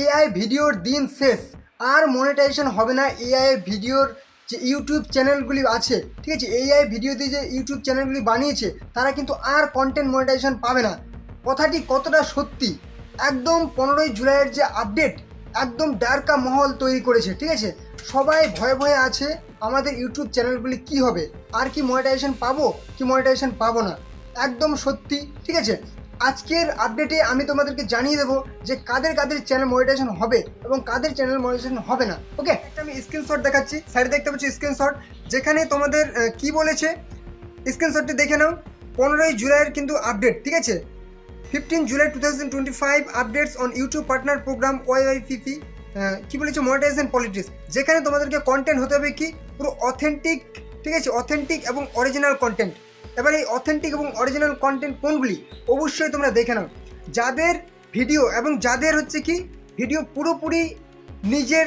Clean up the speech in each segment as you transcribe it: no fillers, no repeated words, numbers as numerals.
AI ভিডিওর দিন শেষ, আর মনিটাইজেশন হবে না এআই ভিডিওর যে ইউটিউব চ্যানেলগুলি আছে, ঠিক আছে, এআই ভিডিও দিয়ে যে ইউটিউব চ্যানেলগুলি বানিয়েছে তারা কিন্তু আর কন্টেন্ট মনিটাইজেশন পাবে না। কথাটি কতটা সত্যি, একদম 15ই জুলাইয়ের যে আপডেট একদম ডার্কা মহল তৈরি করেছে, ঠিক আছে। সবাই ভয়ে ভয়ে আছে আমাদের ইউটিউব চ্যানেলগুলি কি হবে, আর কি মনিটাইজেশন পাবো কি মনিটাইজেশন পাবো না, একদম সত্যি, ঠিক আছে। আজকের আপডেটে আমি তোমাদেরকে জানিয়ে দেবো যে কাদের কাদের চ্যানেল মনিটাইজেশন হবে এবং কাদের চ্যানেল মনিটাইজেশন হবে না। ওকে, একটা আমি স্ক্রিনশট দেখাচ্ছি, সাইডে দেখতে পাচ্ছি স্ক্রিনশট, যেখানে তোমাদের কি বলেছে স্ক্রিনশটটি দেখে নাও। 15ই জুলাইয়ের কিন্তু আপডেট, ঠিক আছে। 15 July 2025 updates on YouTube partner programme YYPP, কি বলেছে মনিটাইজেশন পলিটিক্স, যেখানে তোমাদেরকে কন্টেন্ট হতে হবে কি পুরো অথেন্টিক, ঠিক আছে, অথেন্টিক এবং অরিজিনাল কন্টেন্ট। এবার এই অথেন্টিক এবং অরিজিনাল কন্টেন্ট কোনগুলি অবশ্যই তোমরা দেখে নাও। যাদের ভিডিও এবং যাদের হচ্ছে কি ভিডিও পুরোপুরি নিজের,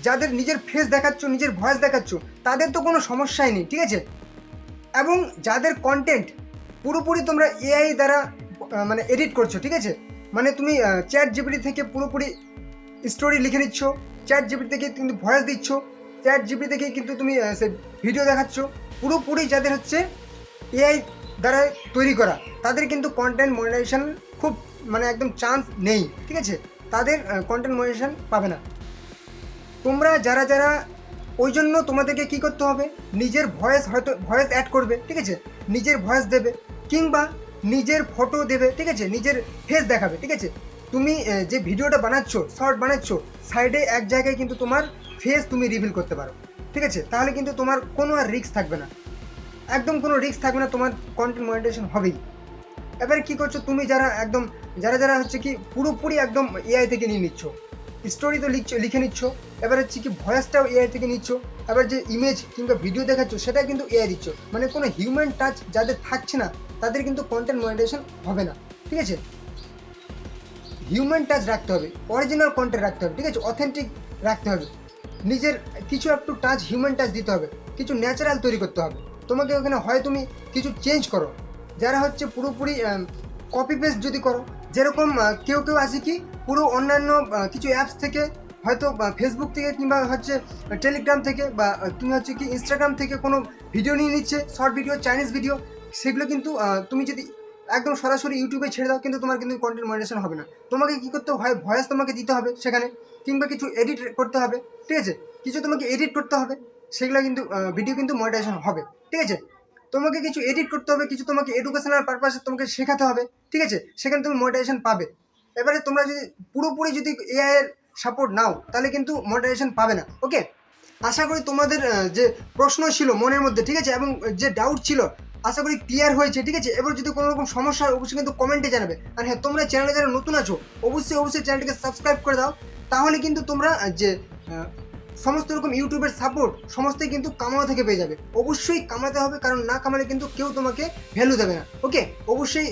যাদের নিজের ফেস দেখাচ্ছ, নিজের ভয়েস দেখাচ্ছ, তাদের তো কোনো সমস্যাই নেই, ঠিক আছে। এবং যাদের কন্টেন্ট পুরোপুরি তোমরা এআই দ্বারা মানে এডিট করছো, ঠিক আছে, মানে তুমি চ্যাট জিপিটি থেকে পুরোপুরি স্টোরি লিখে নিচ্ছ, চ্যাট জিপিটি থেকে কিন্তু ভয়েস দিচ্ছ, চ্যাট জিপিটি থেকে কিন্তু তুমি সে ভিডিও দেখাচ্ছ, পুরোপুরি যাদের হচ্ছে এআই দ্বারা তৈরি করা, তাদের কিন্তু কন্টেন্ট মনিটাইজেশন খুব মানে একদম চান্স নেই, ঠিক আছে, তাদের কন্টেন্ট মনিটাইজেশন পাবে না। তোমরা যারা যারা, ওই জন্য তোমাদেরকে কী করতে হবে, নিজের ভয়েস, হয়তো ভয়েস অ্যাড করবে, ঠিক আছে, নিজের ভয়েস দেবে কিংবা নিজের ফটো দেবে, ঠিক আছে, নিজের ফেস দেখাবে, ঠিক আছে। তুমি যে ভিডিওটা বানাচ্ছ, শর্ট বানাচ্ছ, সাইডে এক জায়গায় কিন্তু তোমার ফেস তুমি রিভিল করতে পারো, ঠিক আছে, তাহলে কিন্তু তোমার কোনো আর রিস্ক থাকবে না, একদম কোনো রিস্ক থাকবে না, তোমার কন্টেন্ট মনিটাইজেশন হবেই। এবারে কী করছো তুমি, যারা একদম যারা যারা হচ্ছে কি পুরোপুরি একদম এআই থেকে নিয়ে নিচ্ছ, স্টোরি তো লিখে নিচ্ছ, এবার হচ্ছে কি ভয়েসটাও এআই থেকে নিচ্ছ, এবার যে ইমেজ কিংবা ভিডিও দেখাচ্ছ সেটা কিন্তু এআই দিচ্ছ, মানে কোনো হিউম্যান টাচ যাদের থাকছে না তাদের কিন্তু কন্টেন্ট মনিটাইজেশন হবে না, ঠিক আছে। হিউম্যান টাচ রাখতে হবে, অরিজিনাল কন্টেন্ট রাখতে হবে, ঠিক আছে, অথেন্টিক রাখতে হবে, নিজের কিছু একটু টাচ, হিউম্যান টাচ দিতে হবে, কিছু ন্যাচারাল তৈরি করতে হবে। তোমাকে ওখানে হয় তুমি কিছু চেঞ্জ করো, যারা হচ্ছে পুরোপুরি কপি পেস্ট যদি করো, যেরকম কেউ কেউ আছে কি পুরো অন্যান্য কিছু অ্যাপস থেকে, হয়তো ফেসবুক থেকে কিংবা হচ্ছে টেলিগ্রাম থেকে বা তুমি হচ্ছে কি ইনস্টাগ্রাম থেকে কোনো ভিডিও নিয়ে নিচ্ছে, শর্ট ভিডিও, চাইনিজ ভিডিও, সেগুলো কিন্তু তুমি যদি একদম সরাসরি ইউটিউবে ছেড়ে দাও, কিন্তু তোমার কিন্তু কন্টেন্ট মনিটাইজেশন হবে না। তোমাকে কী করতে হয়, ভয়েস তোমাকে দিতে হবে সেখানে, কিংবা কিছু এডিট করতে হবে, ঠিক আছে, কিছু তোমাকে এডিট করতে হবে, সেগুলো কিন্তু ভিডিও কিন্তু মনিটাইজেশন হবে, ঠিক আছে। তোমাকে কিছু এডিট করতে হবে, কিছু তোমাকে এডুকেশনাল পারপাসে তোমাকে শেখাতে হবে, ঠিক আছে, সেখানে তুমি মনিটাইজেশন পাবে। এবারে তোমরা যদি পুরোপুরি যদি এআই এর সাপোর্ট নাও, তাহলে কিন্তু মনিটাইজেশন পাবে না। ওকে, আশা করি তোমাদের যে প্রশ্ন ছিল মনের মধ্যে, ঠিক আছে, এবং যে ডাউট ছিল, আশা করি ক্লিয়ার হয়েছে, ঠিক আছে। এবার যদি কোনো রকম সমস্যা হয় অবশ্যই কিন্তু কমেন্টে জানাবে। আর হ্যাঁ, তোমরা চ্যানেলে যারা নতুন আছো অবশ্যই চ্যানেলটিকে সাবস্ক্রাইব করে দাও, তাহলে কিন্তু তোমরা যে সমস্ত রকম ইউটিউবের সাপোর্ট সমস্তই কিন্তু কামানো থেকে পেয়ে যাবে। অবশ্যই কামাতে হবে, কারণ না কামালে কিন্তু কেউ তোমাকে ভ্যালু দেবে না। ওকে, অবশ্যই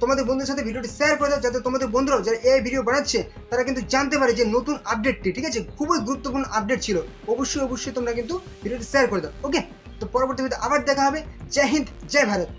তোমাদের বন্ধুদের সাথে ভিডিওটি শেয়ার করে দাও, যাতে তোমাদের বন্ধুরাও যারা এই ভিডিও বানাচ্ছে তারা কিন্তু জানতে পারে যে নতুন আপডেটটি, ঠিক আছে, খুবই গুরুত্বপূর্ণ আপডেট ছিল। অবশ্যই তোমরা কিন্তু ভিডিওটি শেয়ার করে দাও। ওকে, তো পরবর্তী ভিডিওতে আবার দেখা হবে। জয় হিন্দ, জয় ভারত।